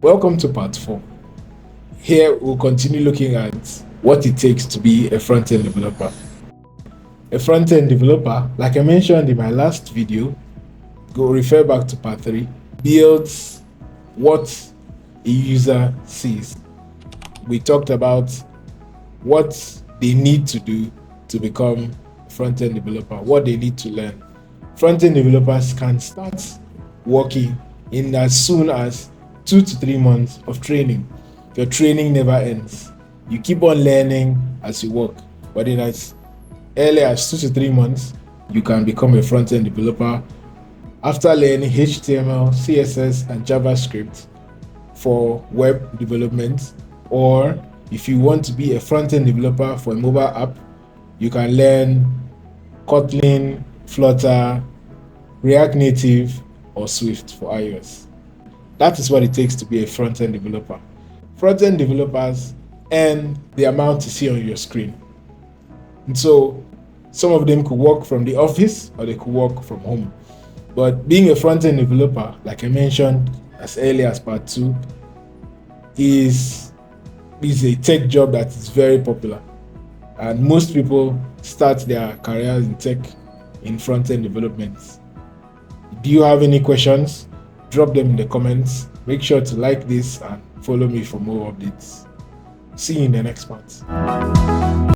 Welcome to part 4. Here we'll continue looking at what it takes to be a front-end developer. A front-end developer, like I mentioned in my last video, go refer back to part 3, builds what a user sees. We talked about what they need to do to become a front-end developer, what they need to learn. Front-end developers can start working in as soon as 2 to 3 months of training. Your training never ends. You keep on learning as you work. But in as early as 2 to 3 months, you can become a front-end developer after learning HTML, CSS, and JavaScript for web development. Or if you want to be a front-end developer for a mobile app, you can learn Kotlin, Flutter, React Native, or Swift for iOS. That is what it takes to be a front-end developer. Front-end developers earn the amount you see on your screen. And so some of them could work from the office or they could work from home. But being a front-end developer, like I mentioned as early as part 2, is a tech job that is very popular. And most people start their careers in tech in front-end development. Do you have any questions? Drop them in the comments. Make sure to like this and follow me for more updates. See you in the next part.